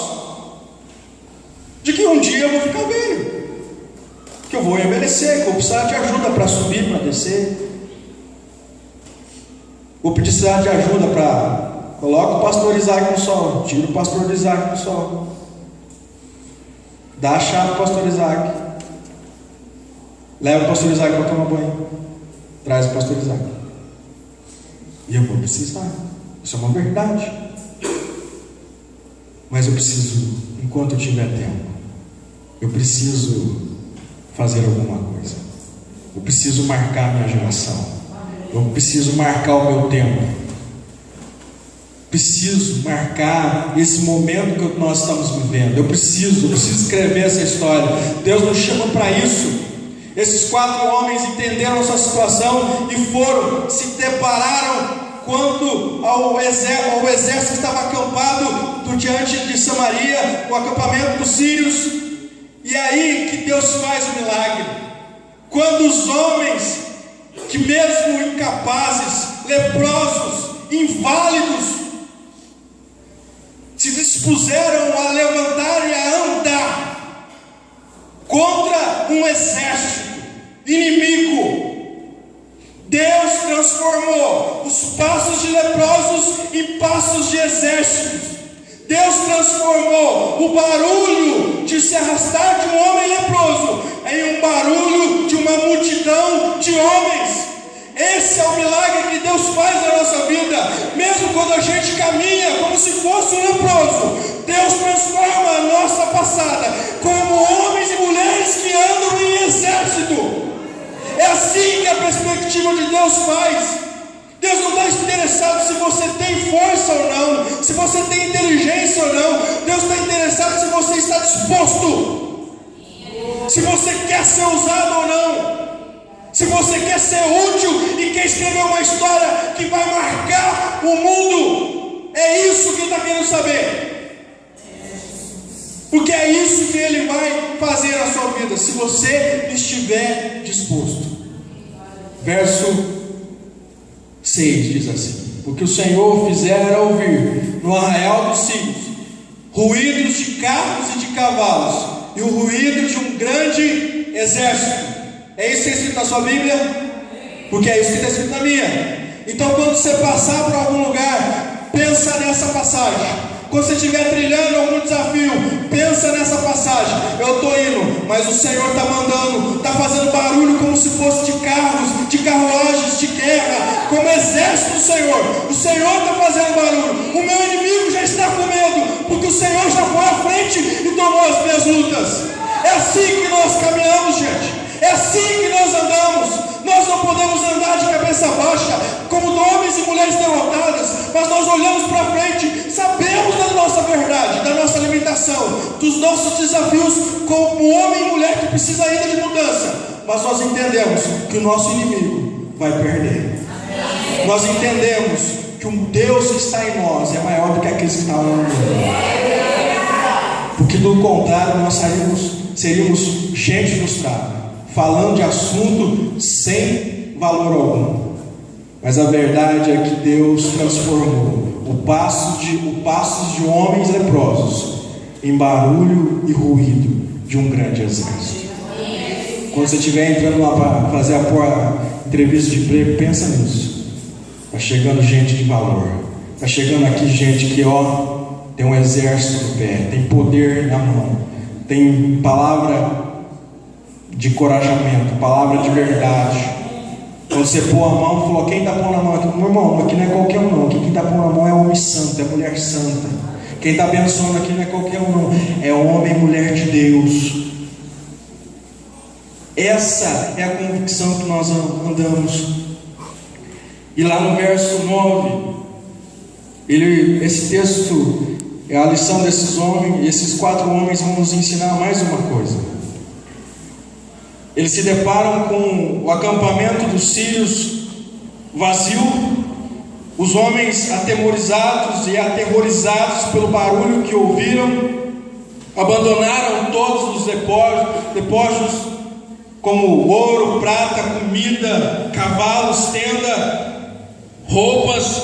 de que um dia eu vou ficar velho, que eu vou envelhecer, que eu vou precisar de ajuda para subir, para descer, vou precisar de ajuda para... Coloca o pastor Isaac no sol, tira o pastor Isaac no sol, dá a chave para o pastor Isaac, leva o pastor Isaac para tomar banho, traz o pastor Isaac. E eu vou precisar, isso é uma verdade. Mas eu preciso, enquanto eu tiver tempo, eu preciso fazer alguma coisa. Eu preciso marcar minha geração, eu preciso marcar o meu tempo. Preciso marcar esse momento que nós estamos vivendo. Eu preciso escrever essa história. Deus nos chama para isso.
Esses 4 homens entenderam a sua situação e se depararam quanto ao exército que estava acampado diante de Samaria, o acampamento dos sírios. E é aí que Deus faz o milagre. Quando os homens, que mesmo incapazes, leprosos, inválidos, se dispuseram a levantar e a andar contra um exército inimigo, Deus transformou os passos de leprosos em passos de exércitos. Deus transformou o barulho de se arrastar de um homem leproso em um barulho de uma multidão de homens. Esse é o milagre que Deus faz na nossa vida. Mesmo quando a gente caminha como se fosse um leproso, Deus transforma a nossa passada como homens e mulheres que andam em exército. É assim que a perspectiva de Deus faz. Deus não está interessado se você tem força ou não, se você tem inteligência ou não. Deus está interessado se você está disposto, se você quer ser usado ou não, se você quer ser útil e quer escrever uma história que vai marcar o mundo. É isso que Ele está querendo saber, porque é isso que Ele vai fazer na sua vida, se você estiver disposto. Verso 6 diz assim: porque o Senhor fizera ouvir no arraial dos círios ruídos de carros e de cavalos, e o ruído de um grande exército. É isso que está escrito na sua Bíblia? Porque é isso que está escrito na minha. Então, quando você passar por algum lugar, pensa nessa passagem. Quando você estiver trilhando algum desafio, pensa nessa passagem. Eu estou indo, mas o Senhor está mandando, está fazendo barulho como se fosse de carros, de carruagens, de guerra, como exército do Senhor. O Senhor está fazendo barulho. O meu inimigo já está com medo, porque o Senhor já foi à frente e tomou as minhas lutas. É assim que nós caminhamos, gente. É assim que nós andamos. Nós não podemos andar de cabeça baixa, como homens e mulheres derrotadas, mas nós olhamos para frente, sabemos da nossa verdade, da nossa limitação, dos nossos desafios como homem e mulher que precisa ainda de mudança, mas nós entendemos que o nosso inimigo vai perder. Nós entendemos que o Deus que está em nós é maior do que aqueles que estão no mundo, porque do contrário nós seríamos gente frustrada, falando de assunto sem valor algum. Mas a verdade é que Deus transformou o passos de homens leprosos em barulho e ruído de um grande exército. Quando você estiver entrando lá para fazer a entrevista de emprego, pensa nisso. Está chegando gente de valor. Está chegando aqui gente que tem um exército no pé, tem poder na mão, tem palavra de encorajamento, palavra de verdade. Quando você pôr a mão, falou: quem está pondo a mão aqui? Meu irmão, aqui não é qualquer um não. Aqui quem está pondo a mão é homem santo, é mulher santa. Quem está abençoando aqui não é qualquer um não, é homem e mulher de Deus. Essa é a convicção que nós andamos. E lá no verso 9, esse texto é a lição desses homens. E esses 4 homens vão nos ensinar mais uma coisa. Eles se deparam com o acampamento dos sírios vazio, os homens atemorizados e aterrorizados pelo barulho que ouviram, abandonaram todos os despojos, como ouro, prata, comida, cavalos, tenda, roupas.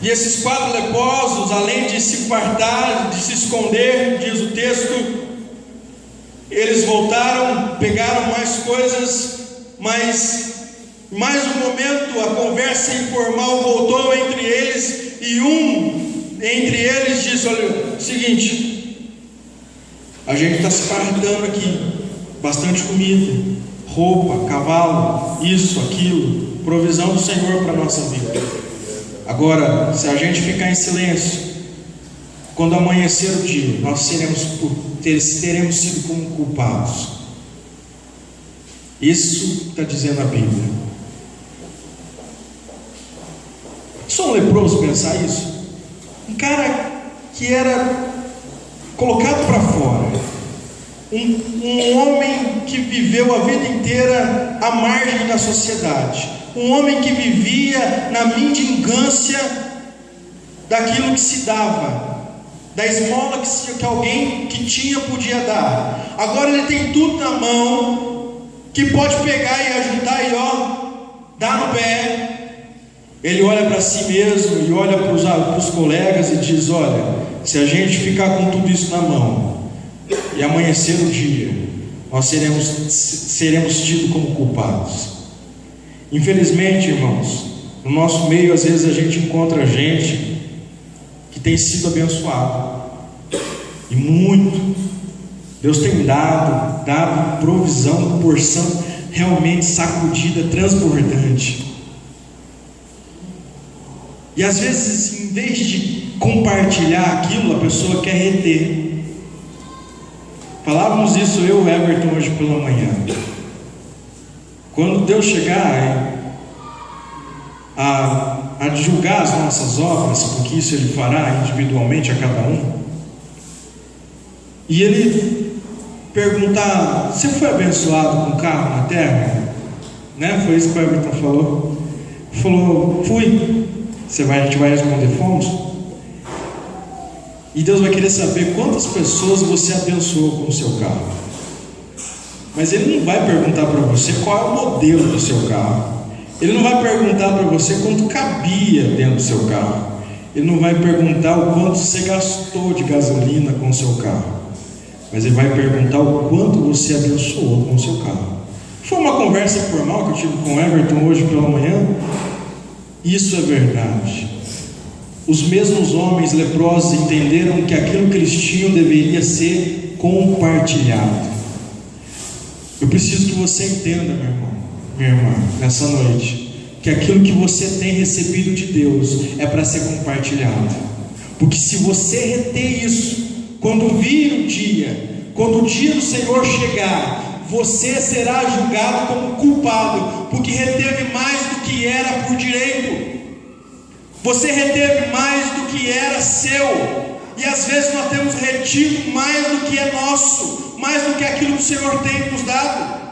E esses 4 leprosos, além de se fartar, de se esconder, diz o texto, eles voltaram, pegaram mais coisas, mas mais um momento a conversa informal voltou entre eles, e entre eles disse: olha, seguinte, a gente está se fartando aqui, bastante comida, roupa, cavalo, isso, aquilo, provisão do Senhor para a nossa vida. Agora, se a gente ficar em silêncio, quando amanhecer o dia, nós teremos sido como culpados. Isso está dizendo a Bíblia. Só um leproso pensar isso? Um cara que era colocado para fora, um homem que viveu a vida inteira à margem da sociedade, um homem que vivia na mendigância daquilo que se dava, da esmola que alguém que tinha podia dar. Agora ele tem tudo na mão, que pode pegar e ajudar e dar no pé. Ele olha para si mesmo e olha para os colegas e diz: olha, se a gente ficar com tudo isso na mão e amanhecer o dia, nós seremos tidos como culpados. Infelizmente, irmãos, no nosso meio às vezes a gente encontra gente que tem sido abençoado, e muito. Deus tem dado provisão, porção realmente sacudida, transbordante. E às vezes, em vez de compartilhar aquilo, a pessoa quer reter. Falávamos isso eu e o Everton hoje pela manhã. Quando Deus chegar a julgar as nossas obras, porque isso Ele fará individualmente a cada um, e Ele perguntar: você foi abençoado com carro na terra? Né? Foi isso que o Everton falou. Falou: fui. A gente vai responder: fomos. E Deus vai querer saber quantas pessoas você abençoou com o seu carro. Mas Ele não vai perguntar para você qual é o modelo do seu carro. Ele não vai perguntar para você quanto cabia dentro do seu carro. Ele não vai perguntar o quanto você gastou de gasolina com o seu carro. Mas Ele vai perguntar o quanto você abençoou com o seu carro. Foi uma conversa formal que eu tive com o Everton hoje pela manhã. Isso é verdade. Os mesmos homens leprosos entenderam que aquilo que eles tinham deveria ser compartilhado. Eu preciso que você entenda, meu irmão, minha irmã, nessa noite, que aquilo que você tem recebido de Deus é para ser compartilhado. Porque se você reter isso, quando o dia do Senhor chegar, você será julgado como culpado, porque reteve mais do que era por direito. Você reteve mais do que era seu. E às vezes nós temos retido mais do que é nosso, mais do que aquilo que o Senhor tem nos dado.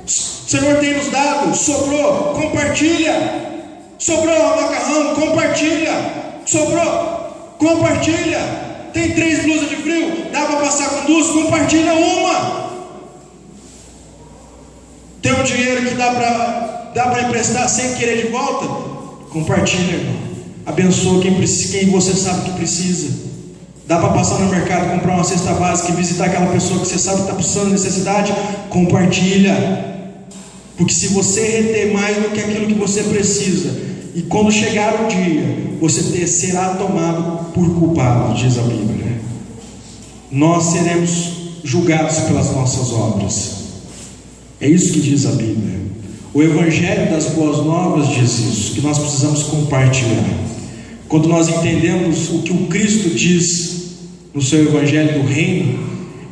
O Senhor tem nos dado, sobrou, compartilha. Sobrou macarrão, compartilha. Sobrou, compartilha. Tem 3 blusas de frio, dá para passar com 2, compartilha uma. Tem um dinheiro que dá para emprestar sem querer de volta, compartilha, irmão. Abençoa quem você sabe que precisa. Dá para passar no mercado, comprar uma cesta básica e visitar aquela pessoa que você sabe que está precisando de necessidade, compartilha. Porque se você reter mais do que aquilo que você precisa, e quando chegar o dia, você será tomado por culpado, diz a Bíblia. Nós seremos julgados pelas nossas obras. É isso que diz a Bíblia. O Evangelho das Boas Novas diz isso, que nós precisamos compartilhar. Quando nós entendemos o que o Cristo diz no seu Evangelho do Reino,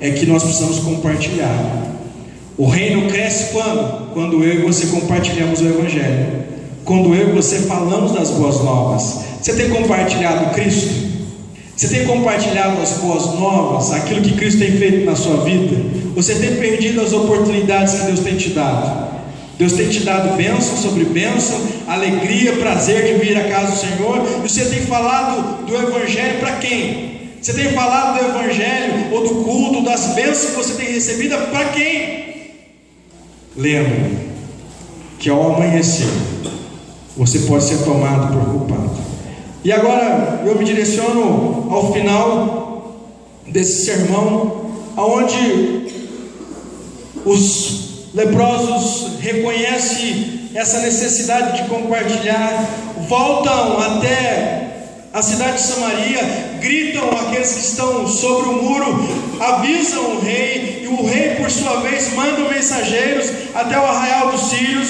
é que nós precisamos compartilhar. O reino cresce quando? Quando eu e você compartilhamos o Evangelho. Quando eu e você falamos das Boas Novas. Você tem compartilhado Cristo? Você tem compartilhado as Boas Novas, aquilo que Cristo tem feito na sua vida? Você tem perdido as oportunidades que Deus tem te dado? Deus tem te dado bênção sobre bênção, alegria, prazer de vir à casa do Senhor. E você tem falado do Evangelho para quem? Você tem falado do Evangelho ou do culto, das bênçãos que você tem recebido para quem? Lembra que ao amanhecer você pode ser tomado por culpado. E agora eu me direciono ao final desse sermão, aonde os leprosos reconhecem essa necessidade de compartilhar, voltam até a cidade de Samaria, gritam àqueles que estão sobre o muro, avisam o rei, e o rei por sua vez manda mensageiros até o arraial dos sírios,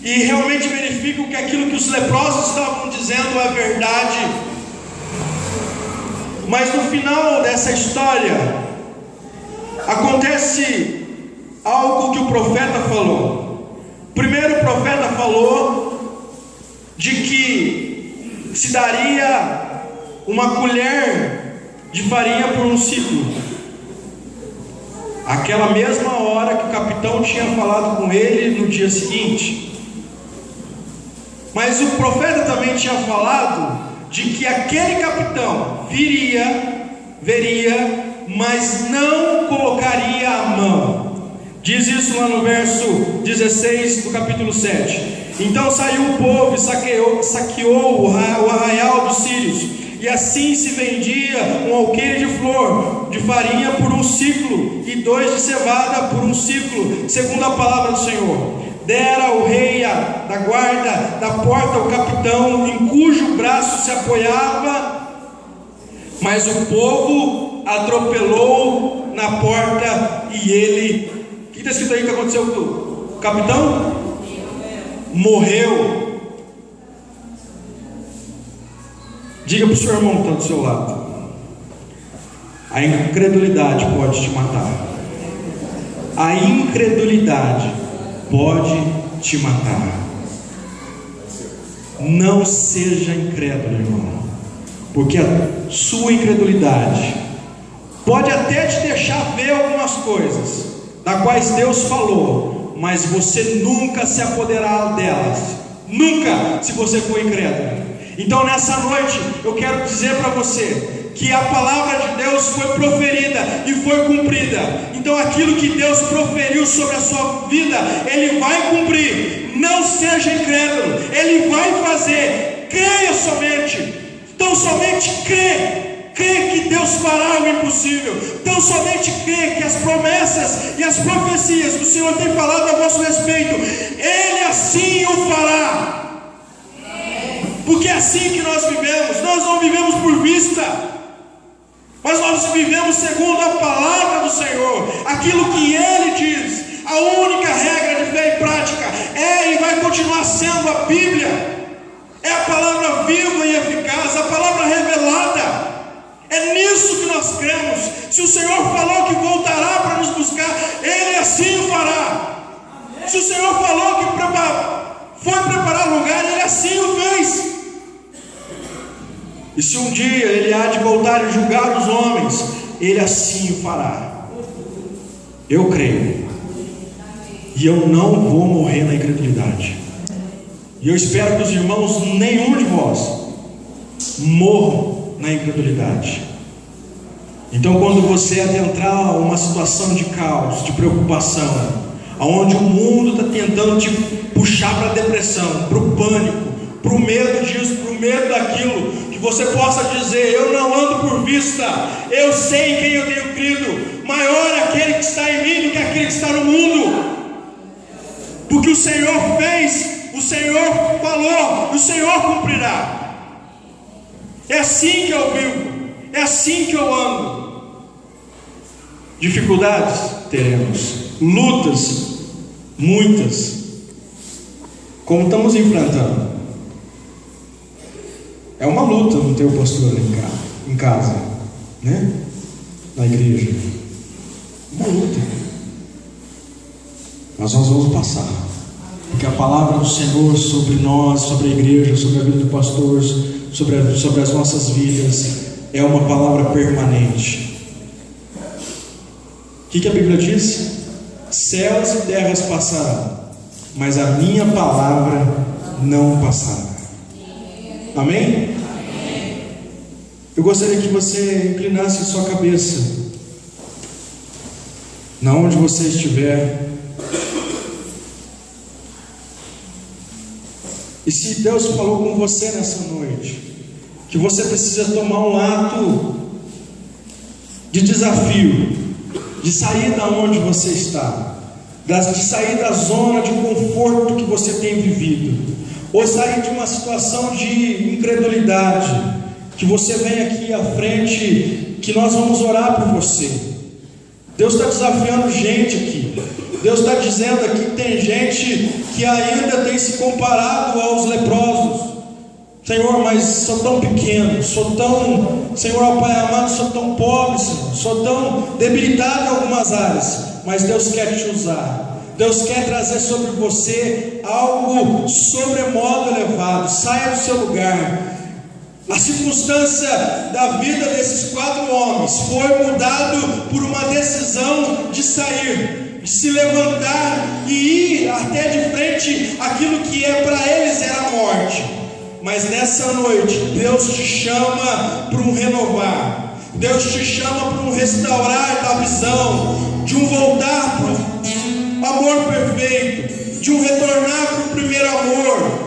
e realmente verificam que aquilo que os leprosos estavam dizendo é verdade. Mas no final dessa história acontece algo que o profeta falou. Primeiro, o profeta falou de que se daria uma colher de farinha por um ciclo.
aquela mesma hora que o capitão tinha falado com ele no dia seguinte. Mas o profeta também tinha falado de que aquele capitão veria, mas não colocaria a mão. Diz isso lá no verso 16 do capítulo 7. Então saiu o povo e saqueou o arraial dos sírios, e assim se vendia um alqueire de flor de farinha por 1 siclo, e 2 de cevada por 1 siclo, segundo a palavra do Senhor. Dera o rei da guarda da porta o capitão, em cujo braço se apoiava, mas o povo atropelou na porta, e ele... O que está escrito aí que aconteceu com o capitão? Morreu. Diga para o seu irmão que está do seu lado: a incredulidade pode te matar. A incredulidade pode te matar. Não seja incrédulo, irmão, porque a sua incredulidade pode até te deixar ver algumas coisas das quais Deus falou, mas você nunca se apoderará delas. Nunca, se você for incrédulo. Então nessa noite eu quero dizer para você que a palavra de Deus foi proferida e foi cumprida. Então aquilo que Deus proferiu sobre a sua vida, Ele vai cumprir. Não seja incrédulo, Ele vai fazer. Creia somente. Então somente crê que Deus fará o impossível. Então somente crê que as promessas e as profecias que o Senhor tem falado a vosso respeito, Ele assim o fará. Porque é assim que nós vivemos. Nós não vivemos por vista, mas nós vivemos segundo a palavra do Senhor, aquilo que Ele diz. A única regra de fé e prática é e vai continuar sendo a Bíblia. É a palavra viva e eficaz, a palavra revelada. É nisso que nós cremos. Se o Senhor falou que voltará para nos buscar, Ele assim o fará. Se o Senhor falou que foi preparar lugar, Ele assim o fez. E se um dia Ele há de voltar e julgar os homens, Ele assim o fará. Eu creio. E eu não vou morrer na incredulidade. E eu espero que os irmãos, nenhum de vós, morram na incredulidade. Então quando você adentrar uma situação de caos, de preocupação, onde o mundo está tentando te puxar para a depressão, para o pânico, para o medo disso, para o medo daquilo, que você possa dizer: eu não ando por vista, eu sei em quem eu tenho crido, maior é aquele que está em mim do que aquele que está no mundo. Porque o Senhor fez, o Senhor falou, o Senhor cumprirá. É assim que eu vivo, é assim que eu ando. Dificuldades teremos, lutas, muitas, como estamos enfrentando. É uma luta não ter o pastor em casa, né? Na igreja. Uma luta. Mas nós vamos passar, porque a palavra do Senhor sobre nós, sobre a igreja, sobre a vida do pastor, sobre as nossas vidas, é uma palavra permanente. O que a Bíblia diz? Céus e terras passarão, mas a minha palavra não passará. Amém? Eu gostaria que você inclinasse a sua cabeça, na onde você estiver. E se Deus falou com você nessa noite, que você precisa tomar um ato de desafio, de sair da onde você está, de sair da zona de conforto que você tem vivido, ou sair de uma situação de incredulidade, que você vem aqui à frente, que nós vamos orar por você. Deus está desafiando gente aqui. Deus está dizendo aqui que tem gente que ainda tem se comparado aos leprosos. Senhor, mas sou tão pequeno, sou tão, Senhor, ó Pai amado, sou tão pobre, Senhor, sou tão debilitado em algumas áreas, mas Deus quer te usar. Deus quer trazer sobre você algo sobremodo elevado. Saia do seu lugar.
A circunstância da vida desses 4 homens foi mudado por uma decisão de sair, de se levantar e ir até de frente aquilo que para eles era a morte. Mas nessa noite Deus te chama para um renovar, Deus te chama para um restaurar da visão, de um voltar para o amor perfeito, de um retornar para o primeiro amor,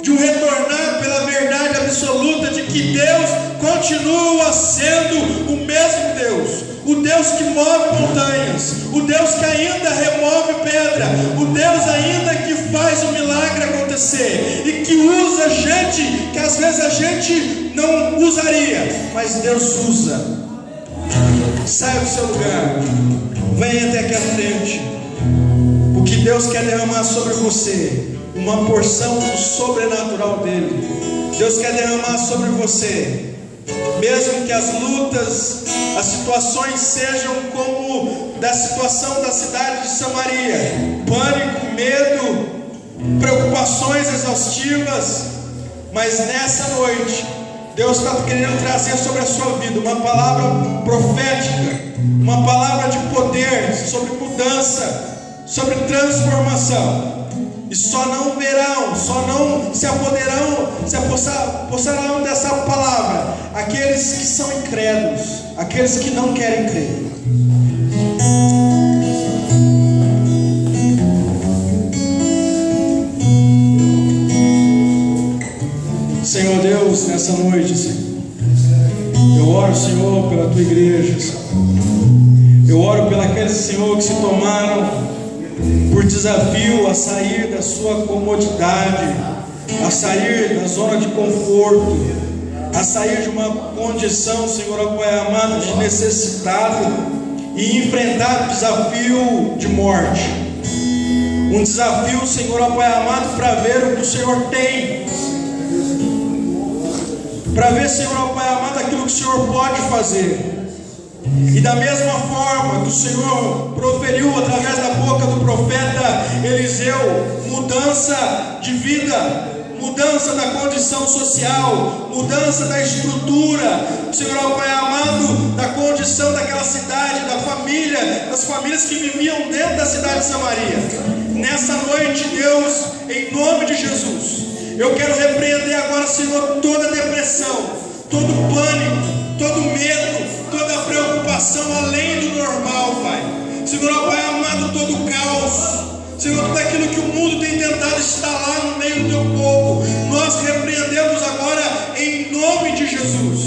de um retornar pela verdade absoluta de que Deus continua sendo o mesmo Deus, o Deus que move montanhas, o Deus que ainda remove pedra, o Deus ainda que faz o milagre acontecer e que usa gente que às vezes a gente não usaria, mas Deus usa. Saia do seu lugar, venha até aqui à frente, porque Deus quer derramar sobre você uma porção do sobrenatural dele. Deus quer derramar sobre você, mesmo que as lutas, as situações sejam como da situação da cidade de Samaria, pânico, medo, preocupações exaustivas, mas nessa noite Deus está querendo trazer sobre a sua vida uma palavra profética, uma palavra de poder, sobre mudança, sobre transformação. E só não verão, só não se apossarão dessa palavra aqueles que são incrédulos, aqueles que não querem crer. Senhor Deus, nessa noite, Senhor, eu oro, Senhor, pela tua igreja, Senhor. Eu oro pelos, Senhor, que se tomaram por desafio a sair da sua comodidade, a sair da zona de conforto, a sair de uma condição, Senhor, Pai amado, de necessitado e enfrentar o desafio de morte. Um desafio, Senhor, Pai amado, para ver o que o Senhor tem, para ver, Senhor, Pai amado, aquilo que o Senhor pode fazer. E da mesma forma que o Senhor proferiu através da boca do profeta Eliseu, mudança de vida, mudança da condição social, mudança da estrutura, Senhor Pai amado, da condição daquela cidade, da família, das famílias que viviam dentro da cidade de Samaria. Nessa noite, Deus, em nome de Jesus, eu quero repreender agora, Senhor, toda depressão, todo pânico, todo medo, toda preocupação além do normal, Pai. Senhor, Pai amado, todo caos, Senhor, tudo aquilo que o mundo tem tentado instalar no meio do teu povo, nós repreendemos agora em nome de Jesus.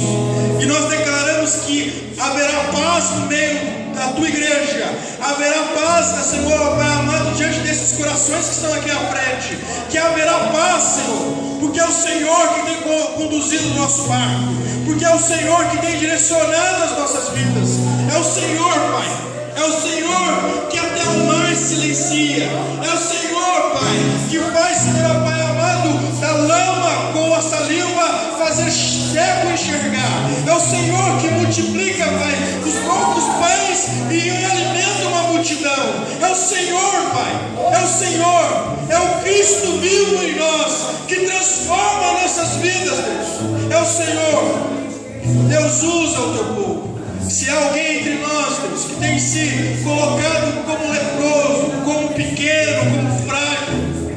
E nós declaramos que haverá paz no meio da tua igreja, haverá paz, Senhor, Pai amado, diante desses corações que estão aqui à frente, que haverá paz, Senhor, porque é o Senhor que tem conduzido o nosso barco, porque é o Senhor que tem direcionado as nossas vidas, é o Senhor, Pai, é o Senhor que até o mar silencia, é o Senhor, Pai, que faz, Senhor, Pai amado, da lama com a saliva fazer cego enxergar, é o Senhor que multiplica, Pai, os poucos pães e alimenta uma multidão, é o Senhor, Pai, é o Senhor, é o Cristo vivo em nós, que transforma nossas vidas, Deus, é o Senhor. Deus usa o teu povo. Se há alguém entre nós, Deus, que tem se colocado como leproso, como pequeno, como frágil,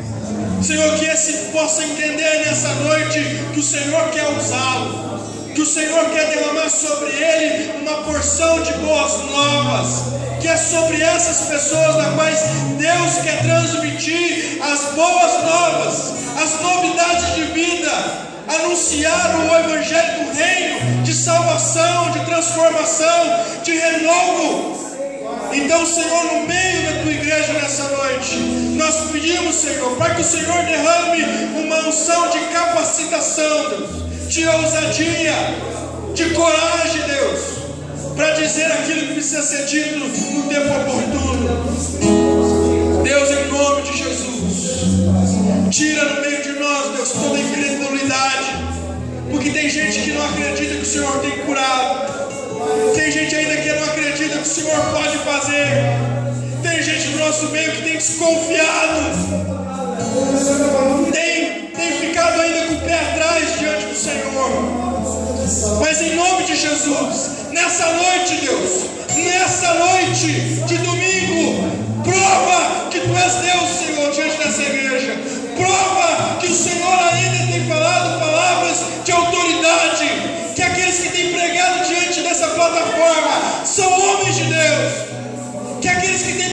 Senhor, que esse possa entender nessa noite que o Senhor quer usá-lo, que o Senhor quer derramar sobre ele uma porção de boas novas, que é sobre essas pessoas nas quais Deus quer transmitir as boas novas, as novidades de vida, anunciar o evangelho do reino, de salvação, de transformação, de renovo. Então, Senhor, no meio da tua igreja nessa noite, nós pedimos, Senhor, para que o Senhor derrame uma unção de capacitação, Deus, de ousadia, de coragem, Deus, para dizer aquilo que precisa ser dito no tempo oportuno. Deus, em nome de Jesus, tira no meio de nós, Deus, toda incredulidade, porque tem gente que não acredita que o Senhor tem curado, tem gente ainda que não acredita que o Senhor pode fazer, tem gente no nosso meio que tem desconfiado, tem ficado ainda com o pé atrás diante do Senhor. Jesus. Nessa noite, Deus, nessa noite de domingo, prova que Tu és Deus, Senhor, diante dessa igreja.